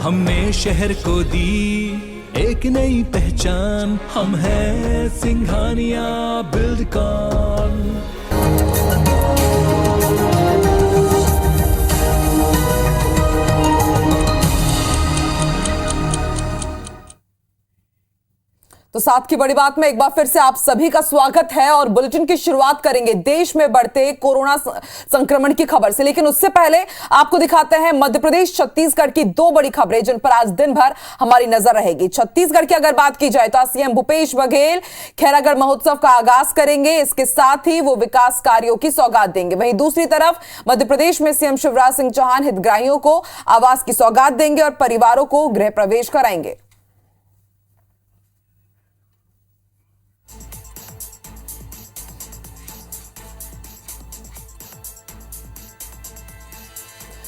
हमने शहर को दी एक नई पहचान, हम हैं सिंघानिया बिल्डकॉन। तो साथ की बड़ी बात में एक बार फिर से आप सभी का स्वागत है और बुलेटिन की शुरुआत करेंगे देश में बढ़ते कोरोना संक्रमण की खबर से। लेकिन उससे पहले आपको दिखाते हैं मध्य प्रदेश छत्तीसगढ़ की दो बड़ी खबरें जिन पर आज दिन भर हमारी नजर रहेगी। छत्तीसगढ़ की अगर बात की जाए तो सीएम भूपेश बघेल खैरागढ़ महोत्सव का आगाज करेंगे, इसके साथ ही वो विकास कार्यों की सौगात देंगे। वहीं दूसरी तरफ मध्य प्रदेश में सीएम शिवराज सिंह चौहान हितग्राहियों को आवास की सौगात देंगे और परिवारों को गृह प्रवेश कराएंगे।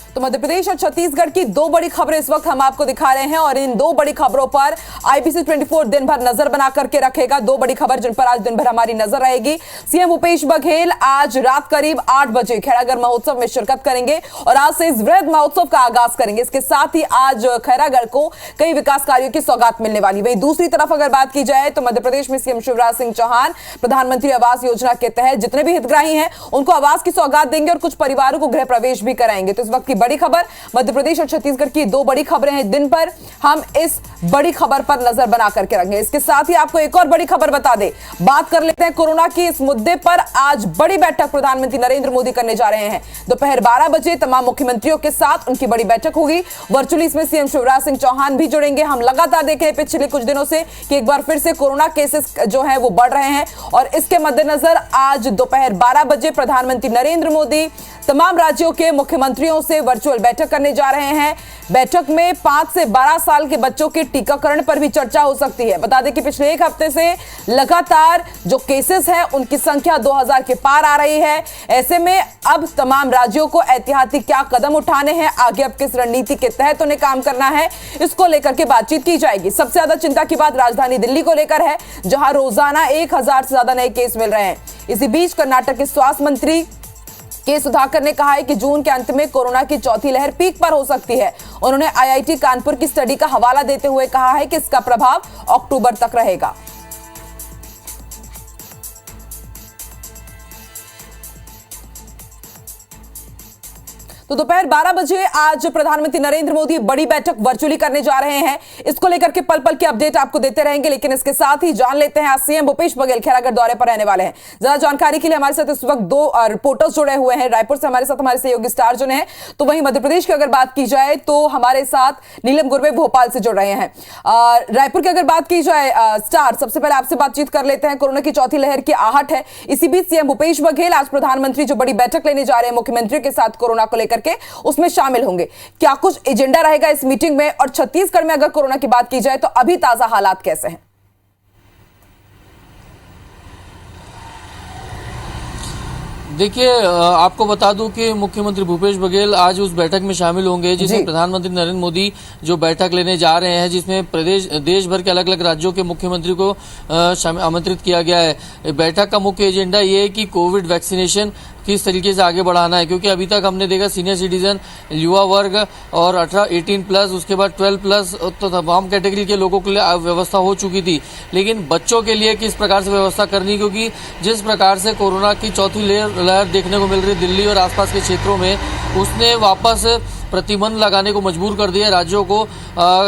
तो मध्य प्रदेश और छत्तीसगढ़ की दो बड़ी खबरें इस वक्त हम आपको दिखा रहे हैं और इन दो बड़ी खबरों पर आईबीसी 24 दिन भर नजर बना करके रखेगा। दो बड़ी खबर जिन पर आज दिन भर हमारी नजर रहेगी। सीएम भूपेश बघेल आज रात करीब 8 बजे खैरागढ़ महोत्सव में शिरकत करेंगे और आज से इस वृहद महोत्सव का आगाज करेंगे। इसके साथ ही आज खैरागढ़ को कई विकास कार्यों की सौगात मिलने वाली। वहीं दूसरी तरफ अगर बात की जाए तो मध्य प्रदेश में सीएम शिवराज सिंह चौहान प्रधानमंत्री आवास योजना के तहत जितने भी हितग्राही हैं उनको आवास की सौगात देंगे और कुछ परिवारों को गृह प्रवेश भी कराएंगे। तो इस वक्त की बड़ी खबर मध्य प्रदेश और छत्तीसगढ़ की दो बड़ी खबरें हैं। दिन पर हम इस बड़ी खबर पर नजर बना करके रखेंगे। इसके साथ ही आपको एक और बड़ी खबर बता दें, बात कर लेते हैं कोरोना की। इस मुद्दे पर आज बड़ी बैठक प्रधानमंत्री नरेंद्र मोदी करने जा रहे हैं। दोपहर 12 बजे तमाम मुख्यमंत्रियों के साथ उनकी बड़ी बैठक होगी। वर्चुअली इसमें सीएम शिवराज सिंह चौहान भी जुड़ेंगे। हम लगातार देखें पिछले कुछ दिनों से कि एक बार फिर से कोरोना केसेस जो है वो बढ़ रहे हैं और इसके मद्देनजर आज दोपहर 12 बजे प्रधानमंत्री नरेंद्र मोदी तमाम राज्यों के मुख्यमंत्रियों से वर्चुअल बैठक करने जा रहे हैं। बैठक में 5 से 12 साल के बच्चों के टीकाकरण पर भी चर्चा हो सकती है। बता दें कि पिछले एक हफ्ते से लगातार जो केसेस हैं उनकी संख्या 2000 के पार आ रही है। ऐसे में अब तमाम राज्यों को एहतियाती क्या कदम उठाने हैं, आगे अब किस रणनीति के तहत उन्हें काम करना है, इसको लेकर के बातचीत की जाएगी। सबसे ज्यादा चिंता की बात राजधानी दिल्ली को लेकर है, जहां रोजाना 1000 से ज्यादा नए केस मिल रहे हैं। इसी बीच कर्नाटक के स्वास्थ्य मंत्री के सुधाकर ने कहा है कि जून के अंत में कोरोना की चौथी लहर पीक पर हो सकती है। उन्होंने आईआईटी कानपुर की स्टडी का हवाला देते हुए कहा है कि इसका प्रभाव अक्टूबर तक रहेगा। तो दोपहर 12 बजे आज प्रधानमंत्री नरेंद्र मोदी बड़ी बैठक वर्चुअली करने जा रहे हैं। इसको लेकर के पल पल की अपडेट आपको देते रहेंगे। लेकिन इसके साथ ही जान लेते हैं आज सीएम भूपेश बघेल खैरागढ़ दौरे पर रहने वाले हैं। ज्यादा जानकारी के लिए हमारे साथ इस वक्त दो रिपोर्टर्स जुड़े हुए हैं। रायपुर से हमारे साथ हमारे सहयोगी स्टार जुड़े हैं, तो वहीं मध्य प्रदेश की अगर बात की जाए तो हमारे साथ नीलम गुरवे भोपाल से जुड़ रहे हैं। रायपुर की अगर बात की जाए स्टार, सबसे पहले आपसे बातचीत कर लेते हैं। कोरोना की चौथी लहर की आहट है, इसी बीच सीएम भूपेश बघेल आज प्रधानमंत्री जो बड़ी बैठक लेने जा रहे हैं मुख्यमंत्रियों के साथ कोरोना को लेकर के, उसमें शामिल होंगे। क्या कुछ एजेंडा रहेगा इस मीटिंग में? और छत्तीसगढ़ में अगर कोरोना की बात की जाए तो अभी ताजा हालात कैसे हैं? देखिए, आपको बता दूं कि मुख्यमंत्री भूपेश बघेल आज उस बैठक में शामिल होंगे जिसमें प्रधानमंत्री नरेंद्र मोदी जो बैठक लेने जा रहे हैं, जिसमें देश भर के अलग अलग राज्यों के मुख्यमंत्री को आमंत्रित किया गया है। बैठक का मुख्य एजेंडा ये है कि कोविड वैक्सीनेशन किस तरीके से आगे बढ़ाना है, क्योंकि अभी तक हमने देखा सीनियर सिटीजन, युवा वर्ग और 18 प्लस, उसके बाद 12 प्लस तो तमाम कैटेगरी के लोगों के लिए व्यवस्था हो चुकी थी। लेकिन बच्चों के लिए किस प्रकार से व्यवस्था करनी, क्योंकि जिस प्रकार से कोरोना की चौथी लहर देखने को मिल रही है दिल्ली और आसपास के क्षेत्रों में, उसने वापस प्रतिबंध लगाने को मजबूर कर दिया राज्यों को।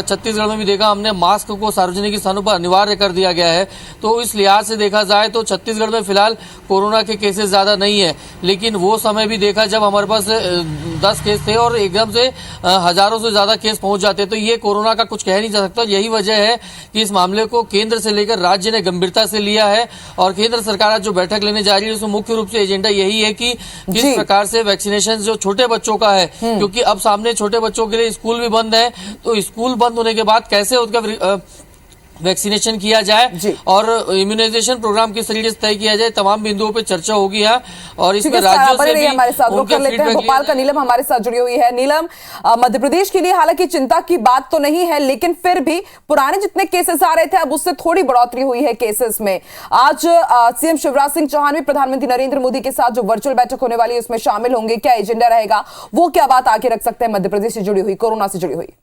छत्तीसगढ़ में भी देखा हमने, मास्क को सार्वजनिक स्थानों पर अनिवार्य कर दिया गया है। तो इस लिहाज से देखा जाए तो छत्तीसगढ़ में फिलहाल कोरोना के केसेस ज्यादा नहीं है, लेकिन वो समय भी देखा जब हमारे पास 10 केस थे और एकदम से हजारों से ज्यादा केस पहुंच जाते। तो ये कोरोना का कुछ कह नहीं जा सकता। यही वजह है कि इस मामले को केंद्र से लेकर राज्य ने गंभीरता से लिया है और केंद्र सरकार आज जो बैठक लेने जा रही है उसमें मुख्य रूप से एजेंडा यही है कि किस प्रकार से वैक्सीनेशन जो छोटे बच्चों का है, क्योंकि अब सामने छोटे बच्चों के लिए स्कूल भी बंद है, तो स्कूल बंद होने के बाद कैसे उनका वैक्सीनेशन किया जाए और इम्यूनाइजेशन प्रोग्राम किस तरीके से तय किया जाए, तमाम बिंदुओं पे चर्चा होगी यहाँ। और इसमें राज्यों से भी हमारे साथ रुक कर लेते हैं। भोपाल का नीलम हमारे साथ जुड़ी हुई है। नीलम, मध्य प्रदेश के लिए हालांकि चिंता की बात तो नहीं है, लेकिन फिर भी पुराने जितने केसेस आ रहे थे अब उससे थोड़ी बढ़ोतरी हुई है केसेस में। आज सीएम शिवराज सिंह चौहान भी प्रधानमंत्री नरेंद्र मोदी के साथ जो वर्चुअल बैठक होने वाली है उसमें शामिल होंगे। क्या एजेंडा रहेगा, वो क्या बात आगे रख सकते हैं मध्य प्रदेश से जुड़ी हुई, कोरोना से जुड़ी हुई?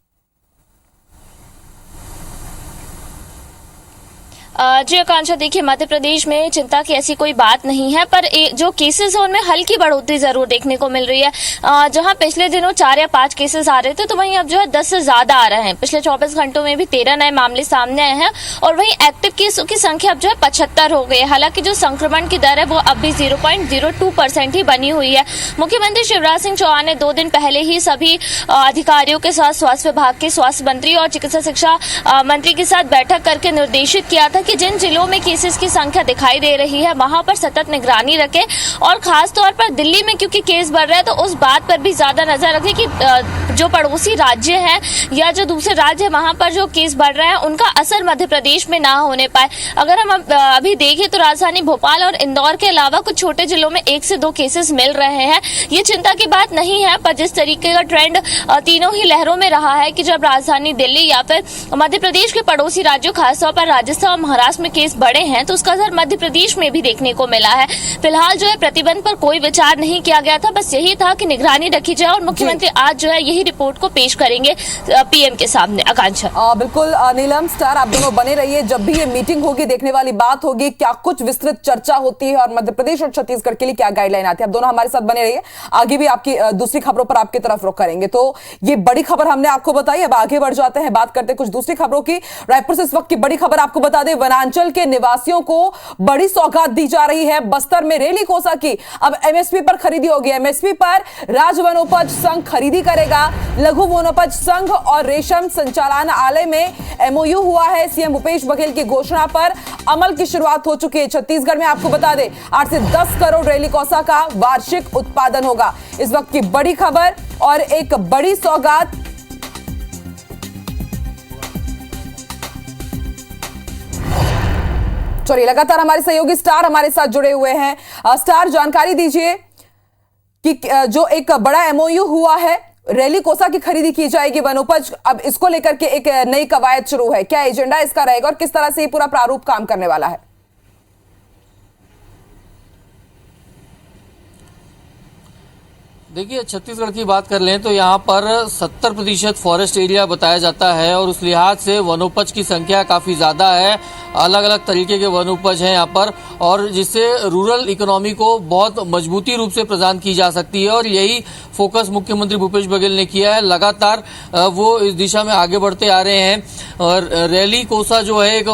जी आकांक्षा, देखिए मध्य प्रदेश में चिंता की ऐसी कोई बात नहीं है, पर जो केसेस है उनमें हल्की बढ़ोतरी जरूर देखने को मिल रही है। जहां पिछले दिनों 4 या 5 केसेस आ रहे थे, तो वहीं अब जो है 10 से ज्यादा आ रहे हैं। पिछले 24 घंटों में भी 13 नए मामले सामने आए हैं और वहीं एक्टिव केसों की संख्या अब जो है 75 हो गई है। हालांकि जो संक्रमण की दर है वो अब भी 0.02% ही बनी हुई है। मुख्यमंत्री शिवराज सिंह चौहान ने 2 दिन पहले ही सभी अधिकारियों के साथ स्वास्थ्य विभाग के स्वास्थ्य मंत्री और चिकित्सा शिक्षा मंत्री के साथ बैठक करके निर्देशित किया था कि जिन जिलों में केसेस की संख्या दिखाई दे रही है वहां पर सतत निगरानी रखें और खास तौर पर दिल्ली में क्योंकि केस बढ़ रहा है तो उस बात पर भी ज्यादा नजर रखें कि जो पड़ोसी राज्य हैं या जो दूसरे राज्य है वहां पर जो केस बढ़ रहे हैं उनका असर मध्य प्रदेश में ना होने पाए। अगर हम अभी देखें तो राजधानी भोपाल और इंदौर के अलावा कुछ छोटे जिलों में 1 से 2 केसेस मिल रहे हैं। ये चिंता की बात नहीं है, पर जिस तरीके का ट्रेंड तीनों ही लहरों में रहा है कि जब राजधानी दिल्ली या फिर मध्य प्रदेश के पड़ोसी राज्यों खासतौर पर राजस्थान और महाराष्ट्र में केस बढ़े हैं तो उसका असर मध्य प्रदेश में भी देखने को मिला है। फिलहाल जो है प्रतिबंध पर कोई विचार नहीं किया गया था, बस यही था कि निगरानी रखी जाए और मुख्यमंत्री आज जो है यही रिपोर्ट को पेश करेंगे पीएम के सामने। आकांक्षा बिल्कुल नीलम, स्टार आप दोनों बने रहिए, जब भी ये मीटिंग होगी देखने वाली बात होगी क्या कुछ विस्तृत चर्चा होती है और मध्य प्रदेश और छत्तीसगढ़ के लिए क्या गाइडलाइन आती है। आप दोनों हमारे साथ बने रहिए, आगे भी आपकी दूसरी खबरों पर आपकी तरफ रुख करेंगे। तो ये बड़ी खबर हमने आपको बताई, अब आगे बढ़ जाते हैं, बात करते हैं कुछ दूसरी खबरों की। रायपुर से इस वक्त की बड़ी खबर आपको बता दें, वनांचल के निवासियों को बड़ी सौगात दी जा रही है। बस्तर में रेली कोसा की अब एमएसपी पर खरीदी होगी। एमएसपी पर राज्य वनोपज संघ खरीदी करेगा। लघु वनोपज संघ और रेशम संचालनालय में एमओयू हुआ है। सीएम भूपेश बघेल की घोषणा पर अमल की शुरुआत हो चुकी है। छत्तीसगढ़ में आपको बता दें 8 से 10 करोड़ रेली कोसा का वार्षिक उत्पादन होगा। इस वक्त की बड़ी खबर और एक बड़ी सौगात। चलिए, लगातार हमारे सहयोगी स्टार हमारे साथ जुड़े हुए हैं। स्टार, जानकारी दीजिए कि जो एक बड़ा एमओयू हुआ है, रेली कोसा की खरीदी की जाएगी वनोपज, अब इसको लेकर के एक नई कवायद शुरू है। क्या एजेंडा इसका रहेगा और किस तरह से ये पूरा प्रारूप काम करने वाला है? देखिए, छत्तीसगढ़ की बात कर लें तो यहाँ पर 70% फॉरेस्ट एरिया बताया जाता है और उस लिहाज से वनोपज की संख्या काफ़ी ज़्यादा है। अलग अलग तरीके के वनोपज हैं यहाँ पर और जिससे रूरल इकोनॉमी को बहुत मजबूती रूप से प्रदान की जा सकती है और यही फोकस मुख्यमंत्री भूपेश बघेल ने किया है। लगातार वो इस दिशा में आगे बढ़ते आ रहे हैं और रेली कोसा जो है एक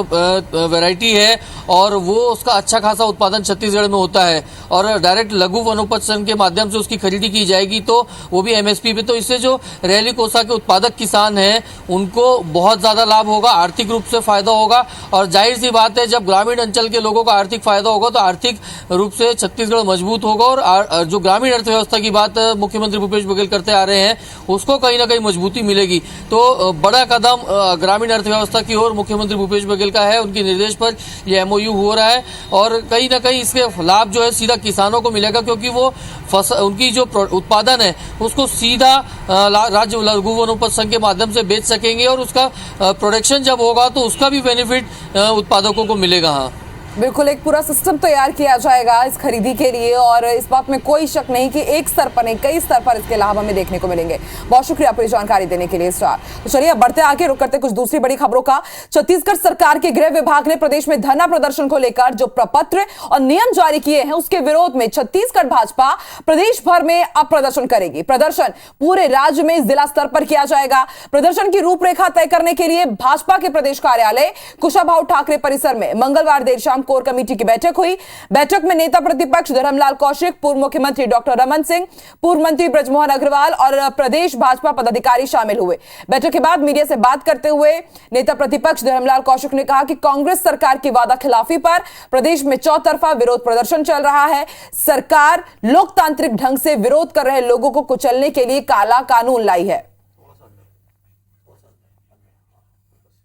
वैरायटी है और वो उसका अच्छा खासा उत्पादन छत्तीसगढ़ में होता है और डायरेक्ट लघु वनोपज संघ के माध्यम से उसकी खरीदी की जाएगी तो वो भी एमएसपी पे। तो इससे जो रेली कोसा के उत्पादक किसान हैं उनको बहुत ज्यादा लाभ होगा, आर्थिक रूप से फायदा होगा और जाहिर सी बात है जब ग्रामीण अंचल के लोगों को आर्थिक फायदा होगा तो आर्थिक रूप से छत्तीसगढ़ मजबूत होगा और जो ग्रामीण अर्थव्यवस्था की बात मुख्यमंत्री भूपेश बघेल करते आ रहे हैं उसको कहीं ना कहीं मजबूती मिलेगी। तो बड़ा कदम ग्रामीण अर्थव्यवस्था की ओर मुख्यमंत्री भूपेश बघेल का है, उनके निर्देश पर यह एमओयू हो रहा है और कहीं ना कहीं इसके लाभ जो है सीधा किसानों को मिलेगा क्योंकि वो उनकी जो उत्पादन है उसको सीधा राज्य लघु वनोपज संघ के माध्यम से बेच सकेंगे और उसका प्रोडक्शन जब होगा तो उसका भी बेनिफिट उत्पादकों को मिलेगा। हाँ, बिल्कुल, एक पूरा सिस्टम तैयार किया जाएगा इस खरीदी के लिए और इस बात में कोई शक नहीं कि एक स्तर पर नहीं कई स्तर पर इसके लाभ हमें देखने को मिलेंगे। बहुत शुक्रिया पूरी जानकारी देने के लिए स्टार। तो चलिए अब बढ़ते आगे, रुक करते कुछ दूसरी बड़ी खबरों का। छत्तीसगढ़ सरकार के गृह विभाग ने प्रदेश में धरना प्रदर्शन को लेकर जो प्रपत्र और नियम जारी किए हैं उसके विरोध में छत्तीसगढ़ भाजपा प्रदेश भर में अब प्रदर्शन करेगी। प्रदर्शन पूरे राज्य में जिला स्तर पर किया जाएगा। प्रदर्शन की रूपरेखा तय करने के लिए भाजपा के प्रदेश कार्यालय कुशाभाऊ ठाकरे परिसर में मंगलवार देर शाम कोर कमेटी की बैठक हुई। बैठक में नेता प्रतिपक्ष धर्मलाल कौशिक, पूर्व मुख्यमंत्री डॉक्टर रमन सिंह, पूर्व मंत्री ब्रजमोहन अग्रवाल और प्रदेश भाजपा पदाधिकारी शामिल हुए। बैठक के बाद मीडिया से बात करते हुए नेता प्रतिपक्ष धर्मलाल कौशिक ने कहा कि कांग्रेस सरकार की वादा खिलाफी पर प्रदेश में चौतरफा विरोध प्रदर्शन चल रहा है। सरकार लोकतांत्रिक ढंग से विरोध कर रहे लोगों को कुचलने के लिए काला कानून लाई है।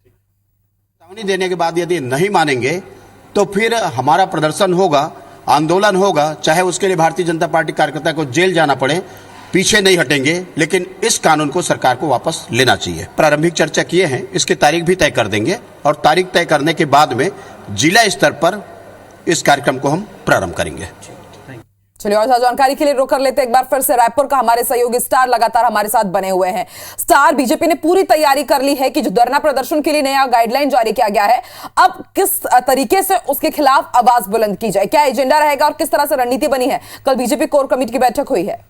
चेतावनी देने के बाद यदि नहीं मानेंगे तो फिर हमारा प्रदर्शन होगा, आंदोलन होगा, चाहे उसके लिए भारतीय जनता पार्टी कार्यकर्ता को जेल जाना पड़े, पीछे नहीं हटेंगे। लेकिन इस कानून को सरकार को वापस लेना चाहिए। प्रारंभिक चर्चा किए हैं, इसकी तारीख भी तय कर देंगे और तारीख तय करने के बाद में जिला स्तर पर इस कार्यक्रम को हम प्रारंभ करेंगे। चलिए और ज्यादा जानकारी के लिए रुक कर लेते हैं एक बार फिर से रायपुर का हमारे सहयोगी स्टार लगातार हमारे साथ बने हुए हैं। स्टार, बीजेपी ने पूरी तैयारी कर ली है कि जो धरना प्रदर्शन के लिए नया गाइडलाइन जारी किया गया है, अब किस तरीके से उसके खिलाफ आवाज बुलंद की जाए, क्या एजेंडा रहेगा और किस तरह से रणनीति बनी है? कल बीजेपी कोर कमेटी की बैठक हुई है।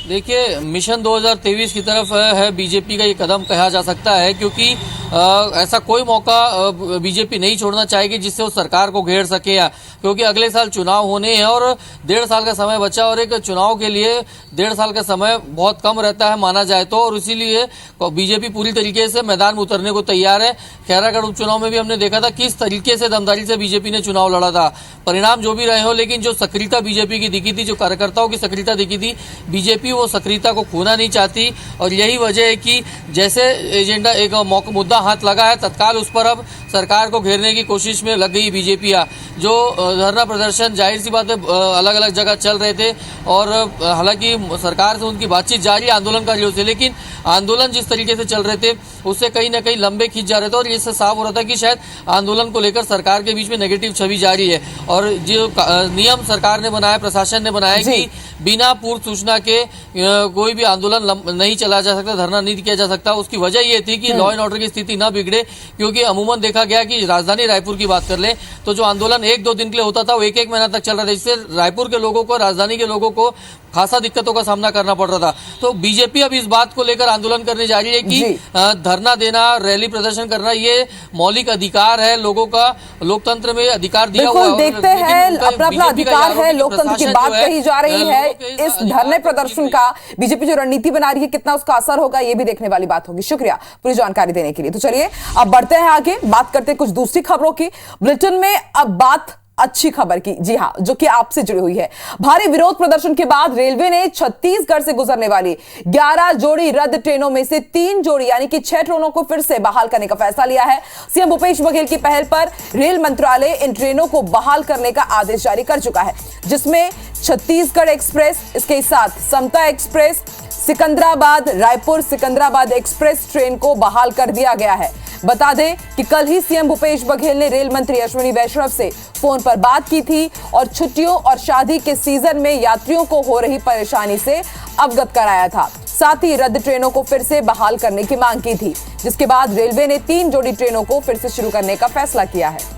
देखिए, मिशन 2023 की तरफ है बीजेपी का ये कदम कहा जा सकता है, क्योंकि ऐसा कोई मौका बीजेपी नहीं छोड़ना चाहेगी जिससे वो सरकार को घेर सके, या क्योंकि अगले साल चुनाव होने हैं और 1.5 साल का समय बचा, और एक चुनाव के लिए 1.5 साल का समय बहुत कम रहता है माना जाए तो, और इसीलिए बीजेपी पूरी तरीके से मैदान में उतरने को तैयार है। खैरागढ़ उपचुनाव में भी हमने देखा था किस तरीके से दमदारी से बीजेपी ने चुनाव लड़ा था। परिणाम जो भी रहे हो, लेकिन जो सक्रियता बीजेपी की दिखी थी, जो कार्यकर्ताओं की सक्रियता दिखी थी, बीजेपी वो सक्रियता को खोना नहीं चाहती, और यही वजह है कि जैसे एजेंडा एक मुद्दा हाथ लगा है, तत्काल उस पर अब सरकार को घेरने की कोशिश में लग गई बीजेपी। जो धरना प्रदर्शन जाहिर सी बात है अलग अलग जगह चल रहे थे, और हालांकि सरकार से उनकी बातचीत जारी आंदोलनकारियों से, लेकिन आंदोलन जिस तरीके से चल रहे थे उससे कहीं ना कहीं लंबे खींच जा रहे थे, और इससे साफ हो रहा था कि शायद आंदोलन को लेकर सरकार के बीच में नेगेटिव छवि जारी है। और जो नियम सरकार ने बनाया, प्रशासन ने बनाया कि बिना पूर्व सूचना के कोई भी आंदोलन नहीं चला जा सकता, धरना नहीं किया जा सकता। उसकी वजह ये थी कि लॉ एंड ऑर्डर की स्थिति न बिगड़े, क्योंकि अमूमन देखा गया कि राजधानी रायपुर की बात कर लें तो जो आंदोलन 1-2 दिन के लिए होता था वो 1-1 महीना तक चल रहा था, जिससे रायपुर के लोगों को, राजधानी के लोगों को खासा दिक्कतों का सामना करना पड़ रहा था। तो बीजेपी अब इस बात को लेकर आंदोलन करने जा रही है कि धरना देना, रैली प्रदर्शन करना ये मौलिक अधिकार है लोगों का, लोकतंत्र में अधिकार दिया हुआ है। देखते हैं, अपना अधिकार है, लोकतंत्र की बात कही जा रही है। इस धरने प्रदर्शन का बीजेपी जो रणनीति बना रही है, कितना उसका असर होगा ये भी देखने वाली बात होगी। शुक्रिया पूरी जानकारी देने के लिए। तो चलिए अब बढ़ते हैं आगे, बात करते हैं कुछ दूसरी खबरों की। बुलेटिन में अब बात अच्छी खबर की, जी हां, जो कि आपसे जुड़ी हुई है। भारी विरोध प्रदर्शन के बाद रेलवे ने छत्तीसगढ़ से गुजरने वाली 11 जोड़ी रद्द ट्रेनों में से 3 जोड़ी यानी कि 6 ट्रेनों को फिर से बहाल करने का फैसला लिया है। सीएम भूपेश बघेल की पहल पर रेल मंत्रालय इन ट्रेनों को बहाल करने का आदेश जारी कर चुका है, जिसमें छत्तीसगढ़ एक्सप्रेस, इसके साथ Samta express, Secunderabad Raipur Secunderabad express train को बहाल कर दिया गया है। बता दें कि कल ही सीएम भूपेश बघेल ने रेल मंत्री अश्विनी वैष्णव से फोन पर बात की थी और छुट्टियों और शादी के सीजन में यात्रियों को हो रही परेशानी से अवगत कराया था। साथ ही रद्द ट्रेनों को फिर से बहाल करने की मांग की थी, जिसके बाद रेलवे ने 3 जोड़ी ट्रेनों को फिर से शुरू करने का फैसला किया है।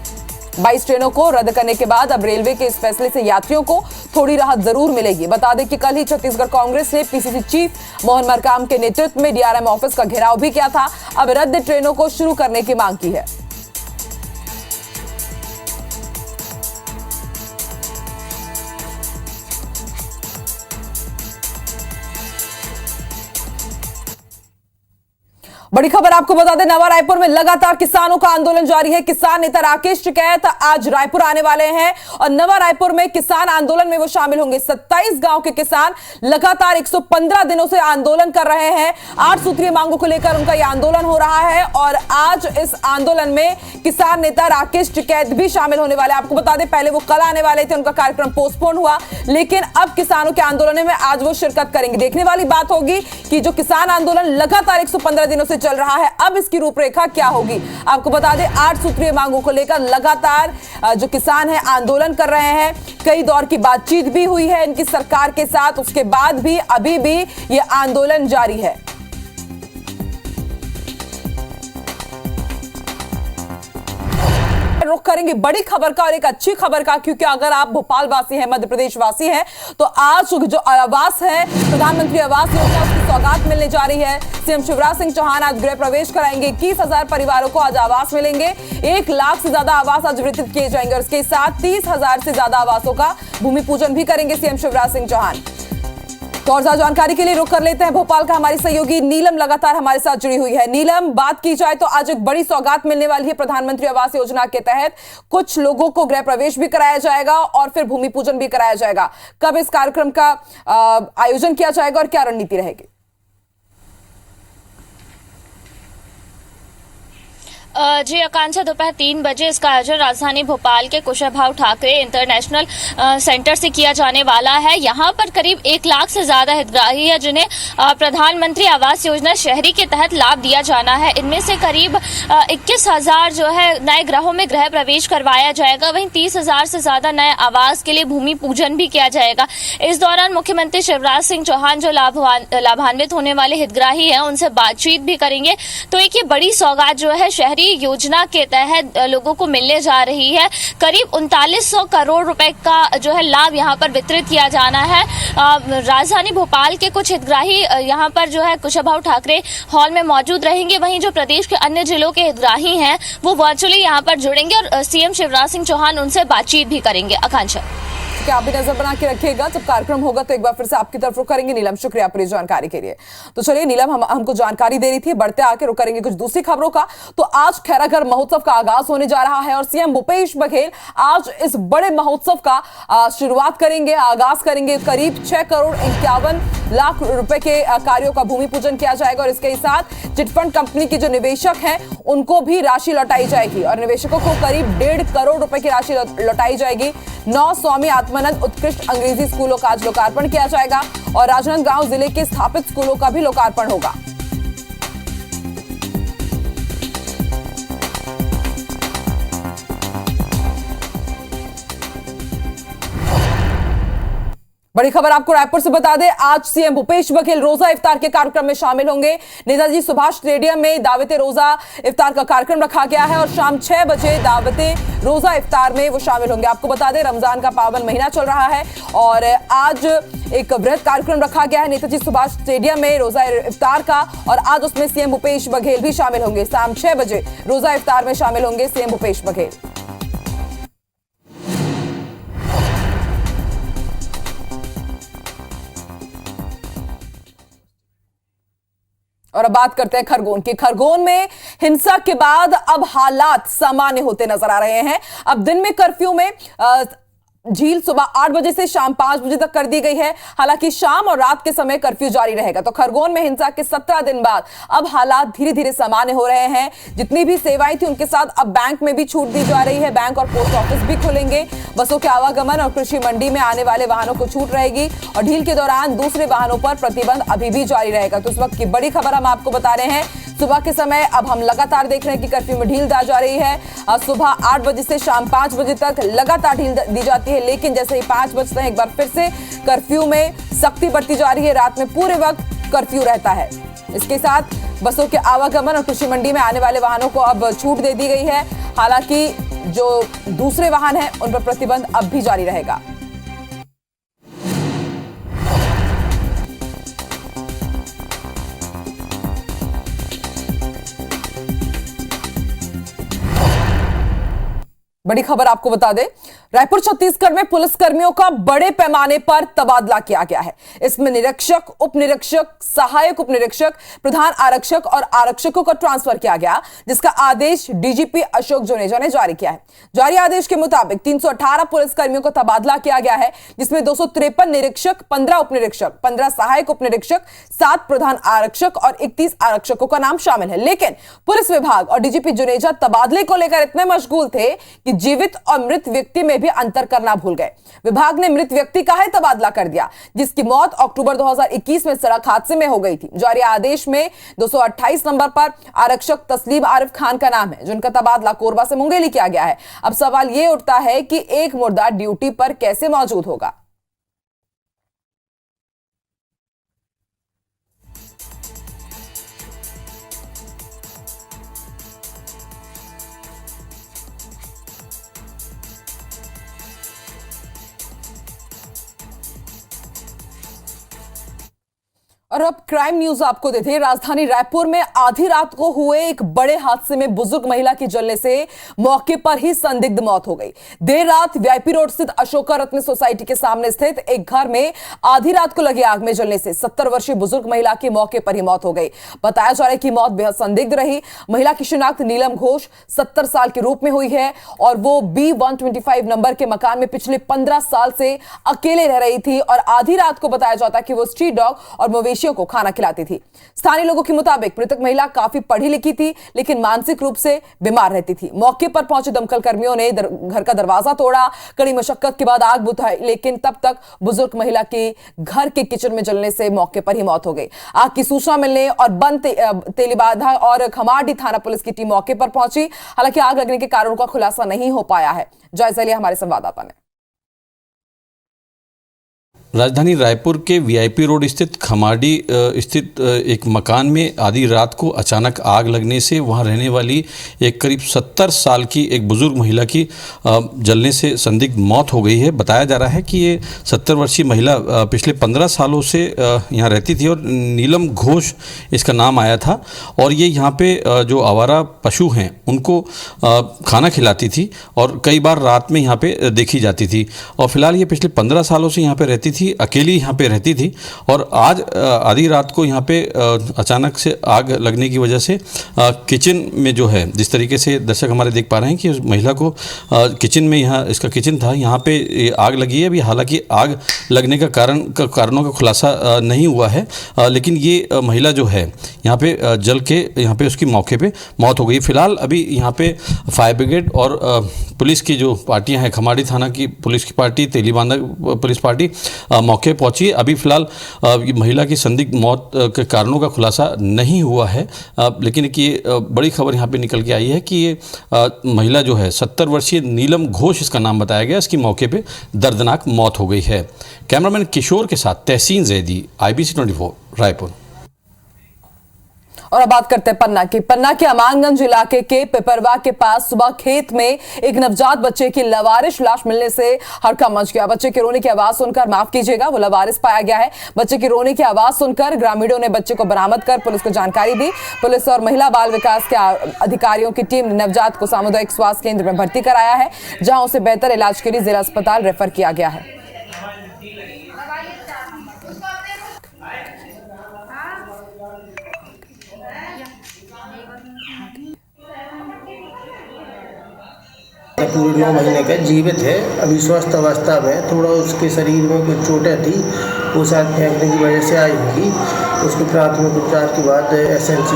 22 ट्रेनों को रद्द करने के बाद अब रेलवे के इस फैसले से यात्रियों को थोड़ी राहत जरूर मिलेगी। बता दें कि कल ही छत्तीसगढ़ कांग्रेस ने पीसीसी चीफ मोहन मरकाम के नेतृत्व में डीआरएम ऑफिस का घेराव भी किया था। अब रद्द ट्रेनों को शुरू करने की मांग की है। बड़ी खबर आपको बता दें, नवा रायपुर में लगातार किसानों का आंदोलन जारी है। किसान नेता राकेश टिकैत आज रायपुर आने वाले हैं और नवा रायपुर में किसान आंदोलन में वो शामिल होंगे। 27 गांव के किसान लगातार 115 दिनों से आंदोलन कर रहे हैं। 8 सूत्रीय मांगों को लेकर उनका यह आंदोलन हो रहा है और आज इस आंदोलन में किसान नेता राकेश टिकैत भी शामिल होने वाले हैं। आपको बता दें, पहले वो कल आने वाले थे, उनका कार्यक्रम पोस्टपोन हुआ, लेकिन अब किसानों के आंदोलन में आज वो शिरकत करेंगे। देखने वाली बात होगी कि जो किसान आंदोलन लगातार 115 दिनों से चल रहा है, अब इसकी रूपरेखा क्या होगी। आपको बता दें, 8 सूत्रीय मांगों को लेकर लगातार जो किसान है आंदोलन कर रहे हैं। कई दौर की बातचीत भी हुई है इनकी सरकार के साथ, उसके बाद भी अभी भी यह आंदोलन जारी है। रुख करेंगे बड़ी खबर का और एक अच्छी खबर का, क्योंकि अगर आप भोपाल वासी हैं, मध्य प्रदेश वासी हैं, तो आज जो आवास है, प्रधानमंत्री आवास योजना, उसकी सौगात मिलने जा रही है। सीएम शिवराज सिंह चौहान आज गृह प्रवेश कराएंगे। 21,000 परिवारों को आज आवास मिलेंगे। 1 लाख से ज्यादा आवास आज वितरित किए जाएंगे और इसके साथ 30,000 से ज्यादा आवासों का भूमि पूजन भी करेंगे सीएम शिवराज सिंह चौहान। तो और ज्यादा जानकारी के लिए रुख कर लेते हैं भोपाल का हमारी सहयोगी नीलम लगातार हमारे साथ जुड़ी हुई है। नीलम, बात की जाए तो आज एक बड़ी सौगात मिलने वाली है प्रधानमंत्री आवास योजना के तहत। कुछ लोगों को गृह प्रवेश भी कराया जाएगा और फिर भूमि पूजन भी कराया जाएगा। कब इस कार्यक्रम का आयोजन किया जाएगा और क्या रणनीति रहेगी? जी आकांक्षा, दोपहर 3 बजे इसका आयोजन राजधानी भोपाल के कुशाभाऊ ठाकरे इंटरनेशनल सेंटर से किया जाने वाला है। यहाँ पर करीब 1 लाख से ज्यादा हितग्राही है जिन्हें प्रधानमंत्री आवास योजना शहरी के तहत लाभ दिया जाना है। इनमें से करीब 21,000 जो है नए गृहों में गृह प्रवेश करवाया जाएगा। वहीं 30,000 से ज्यादा नए आवास के लिए भूमि पूजन भी किया जाएगा। इस दौरान मुख्यमंत्री शिवराज सिंह चौहान जो लाभान्वित होने वाले हितग्राही हैं उनसे बातचीत भी करेंगे। तो एक ये बड़ी सौगात जो है शहरी योजना के तहत लोगों को मिलने जा रही है। करीब 3900 करोड़ रुपए का जो है लाभ यहाँ पर वितरित किया जाना है। राजधानी भोपाल के कुछ हितग्राही यहाँ पर जो है कुशाभाऊ ठाकरे हॉल में मौजूद रहेंगे। वहीं जो प्रदेश के अन्य जिलों के हितग्राही हैं वो वर्चुअली यहाँ पर जुड़ेंगे और सीएम शिवराज सिंह चौहान उनसे बातचीत भी करेंगे। आकांक्षा, क्या आप भी नजर बना के रखिएगा, जब कार्यक्रम होगा तो एक बार फिर से आपकी तरफ रुख करेंगे। नीलम, शुक्रिया पूरी जानकारी के लिए। तो चलिए नीलम हमको जानकारी दे रही थी, बढ़ते आके रुक करेंगे कुछ दूसरी खबरों का। तो आज खैराघर महोत्सव का आगाज होने जा रहा है और सीएम भूपेश बघेल आज इस बड़े महोत्सव का शुरुआत करेंगे, आगाज करेंगे। करीब 6 करोड़ 51 लाख रुपए के कार्यों का भूमि पूजन किया जाएगा और इसके साथ चिटफंड कंपनी के जो निवेशक हैं उनको भी राशि लौटाई जाएगी और निवेशकों को करीब 1.5 करोड़ रुपए की राशि लौटाई जाएगी। 9 स्वामी आत्मानंद उत्कृष्ट अंग्रेजी स्कूलों का आज लोकार्पण किया जाएगा और राजनांदगांव जिले के स्थापित स्कूलों का भी लोकार्पण होगा। बड़ी खबर आपको रायपुर से बता दें, आज सीएम भूपेश बघेल रोजा इफ्तार के कार्यक्रम में शामिल होंगे। नेताजी सुभाष स्टेडियम में दावते रोजा इफ्तार का कार्यक्रम रखा गया है और शाम 6 बजे दावते रोजा इफ्तार में वो शामिल होंगे। आपको बता दें रमजान का पावन महीना चल रहा है और आज एक वृहद कार्यक्रम रखा गया है नेताजी सुभाष स्टेडियम में रोजा इफ्तार का और आज उसमें सीएम भूपेश बघेल भी शामिल होंगे। शाम 6 बजे रोजा इफ्तार में शामिल होंगे सीएम भूपेश बघेल। और अब बात करते हैं खरगोन की। खरगोन में हिंसा के बाद अब हालात सामान्य होते नजर आ रहे हैं। अब दिन में कर्फ्यू में झील सुबह 8 बजे से शाम 5 बजे तक कर दी गई है। हालांकि शाम और रात के समय कर्फ्यू जारी रहेगा। तो खरगोन में हिंसा के 17 दिन बाद अब हालात धीरे धीरे सामान्य हो रहे हैं। जितनी भी सेवाएं थी उनके साथ अब बैंक में भी छूट दी जा रही है। बैंक और पोस्ट ऑफिस भी खुलेंगे। बसों के आवागमन और कृषि मंडी में आने वाले वाहनों को छूट रहेगी और ढील के दौरान दूसरे वाहनों पर प्रतिबंध अभी भी जारी रहेगा। तो इस वक्त की बड़ी खबर हम आपको बता रहे हैं। सुबह के समय अब हम लगातार देख रहे हैं कि कर्फ्यू में ढील दी जा रही है। सुबह 8 बजे से शाम 5 बजे तक लगातार ढील दी जाती है, लेकिन जैसे ही 5 बजते हैं एक बार फिर से कर्फ्यू में सख्ती बढ़ती जा रही है। रात में पूरे वक्त कर्फ्यू रहता है। इसके साथ बसों के आवागमन और कृषि मंडी में आने वाले वाहनों को अब छूट दे दी गई है। हालांकि जो दूसरे वाहन हैं उन पर प्रतिबंध अब भी जारी रहेगा। बड़ी खबर आपको बता दें, रायपुर छत्तीसगढ़ में पुलिस कर्मियों का बड़े पैमाने पर तबादला किया गया है। इसमें निरीक्षक, उप निरीक्षक, सहायक उप निरीक्षक, प्रधान आरक्षक और आरक्षकों का ट्रांसफर किया गया, जिसका आदेश डीजीपी अशोक जुनेजा ने जारी किया है। जारी आदेश के मुताबिक 318 पुलिस कर्मियों का तबादला किया गया है, जिसमें 253 निरीक्षक, 15 उप निरीक्षक, 15 सहायक उप निरीक्षक, 7 प्रधान आरक्षक और 31 आरक्षकों का नाम शामिल है। लेकिन पुलिस विभाग और डीजीपी जुनेजा तबादले को लेकर इतने मशगूल थे कि जीवित और मृत व्यक्ति में भी अंतर करना भूल गए। विभाग ने मृत व्यक्ति का ही तबादला कर दिया, जिसकी मौत अक्टूबर 2021 में सड़क हादसे में हो गई थी। जारी आदेश में 228 नंबर पर आरक्षक तस्लीम आरिफ खान का नाम है, जिनका तबादला कोरबा से मुंगेली किया गया है। अब सवाल यह उठता है कि एक मुर्दा ड्यूटी पर कैसे मौजूद होगा। और अब क्राइम न्यूज आपको देते हैं। राजधानी रायपुर में आधी रात को हुए एक बड़े हादसे में बुजुर्ग महिला की जलने से मौके पर ही संदिग्ध मौत हो गई। देर रात वीआईपी रोड स्थित अशोका रत्न सोसाइटी के सामने स्थित एक घर में आधी रात को लगी आग में जलने से 70 वर्षीय बुजुर्ग महिला की मौके पर ही मौत हो गई। बताया जा रहा है कि मौत बेहद संदिग्ध रही। महिला की शिनाख्त नीलम घोष 70 साल के रूप में हुई है और वो B125 नंबर के मकान में पिछले 15 साल से अकेले रह रही थी और आधी रात को बताया जाता है कि वो स्ट्रीट डॉग और मवेशी मवेशियों को खाना खिलाती थी। स्थानीय लोगों के मुताबिक मृतक महिला काफी पढ़ी लिखी थी, लेकिन मानसिक रूप से बीमार रहती थी। मौके पर पहुंचे दमकल कर्मियों ने घर का दरवाजा तोड़ा, कड़ी मशक्कत के बाद आग बुझाई, लेकिन तब तक बुजुर्ग महिला की घर के किचन में जलने से मौके पर ही मौत हो गई। आग की सूचना मिलने और बंद तेलीबांधा और खमाड़ी थाना पुलिस की टीम मौके पर पहुंची। हालांकि आग लगने के कारणों का खुलासा नहीं हो पाया है। जायजा लिया हमारे संवाददाता ने। राजधानी रायपुर के वीआईपी रोड स्थित खमाड़ी स्थित एक मकान में आधी रात को अचानक आग लगने से वहां रहने वाली एक करीब 70 साल की एक बुजुर्ग महिला की जलने से संदिग्ध मौत हो गई है। बताया जा रहा है कि ये 70 वर्षीय महिला पिछले 15 सालों से यहां रहती थी और नीलम घोष इसका नाम आया था और ये यहाँ पे जो आवारा पशु हैं उनको खाना खिलाती थी और कई बार रात में यहाँ पे देखी जाती थी। और फिलहाल ये पिछले 15 सालों से यहाँ पे रहती थी, अकेली यहाँ पे रहती थी और आज आधी रात को यहाँ पे अचानक से आग लगने की वजह से किचन में जो है, जिस तरीके से दर्शक हमारे देख पा रहे हैं कि उस महिला को किचन में, यहाँ इसका किचन था, यहाँ पे आग लगी है। अभी हालांकि आग लगने का कारणों का खुलासा नहीं हुआ है, लेकिन ये महिला जो है यहाँ पे जल के यहाँ पे उसकी मौके पे मौत हो गई। फिलहाल अभी यहाँ पे फायर ब्रिगेड और पुलिस की जो पार्टियाँ हैं, खमाड़ी थाना की पुलिस की पार्टी, तेलीबांधा पुलिस पार्टी मौके पहुंची। अभी फिलहाल महिला की संदिग्ध मौत के कारणों का खुलासा नहीं हुआ है, लेकिन एक ये बड़ी खबर यहाँ पे निकल के आई है कि ये महिला जो है 70 वर्षीय नीलम घोष इसका नाम बताया गया, इसकी मौके पे दर्दनाक मौत हो गई है। कैमरामैन किशोर के साथ तहसीन जैदी, IBC 24 रायपुर। और अब बात करते हैं पन्ना की। पन्ना के अमानगंज इलाके के पिपरवा के पास सुबह खेत में एक नवजात बच्चे की लवारिश लाश मिलने से हड़कंप मच गया। बच्चे के रोने की आवाज सुनकर, माफ कीजिएगा, वो लवारिस पाया गया है। बच्चे की रोने की आवाज सुनकर ग्रामीणों ने बच्चे को बरामद कर पुलिस को जानकारी दी। पुलिस और महिला बाल विकास के अधिकारियों की टीम ने नवजात को सामुदायिक स्वास्थ्य केंद्र में भर्ती कराया है, जहां उसे बेहतर इलाज के लिए जिला अस्पताल रेफर किया गया है। पूरे 9 महीने का जीवित है, अभी स्वस्थ अवस्था में। थोड़ा उसके शरीर में कुछ चोटें थी, वो शायद फेंकने की वजह से आई होगी। उसको प्राथमिक उपचार के बाद SNC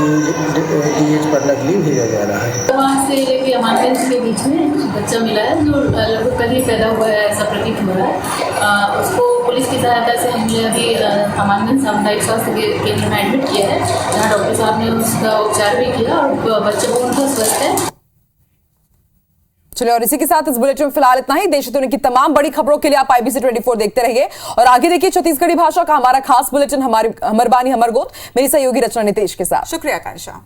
DH पन्ना के लिए भेजा जा रहा है। वहाँ से लेके अमानगंज के बीच में बच्चा मिला है जो लगभग कल ही पैदा हुआ है, ऐसा प्रतीत हो रहा है। उसको पुलिस की सहायता से हमने अभी अमानगंज सामुदायिक स्वास्थ्य केंद्र में एडमिट किया है, जहाँ डॉक्टर साहब ने उसका उपचार भी किया और बच्चा पूर्ण स्वस्थ है। चलिए, और इसी के साथ इस बुलेटिन में फिलहाल इतना ही। देश दुनिया की तमाम बड़ी खबरों के लिए आप IBC 24 देखते रहिए और आगे देखिए छत्तीसगढ़ी भाषा का हमारा खास बुलेटिन हमर बानी हमर गोत, मेरी सहयोगी रचना नितेश के साथ। शुक्रिया कांशा।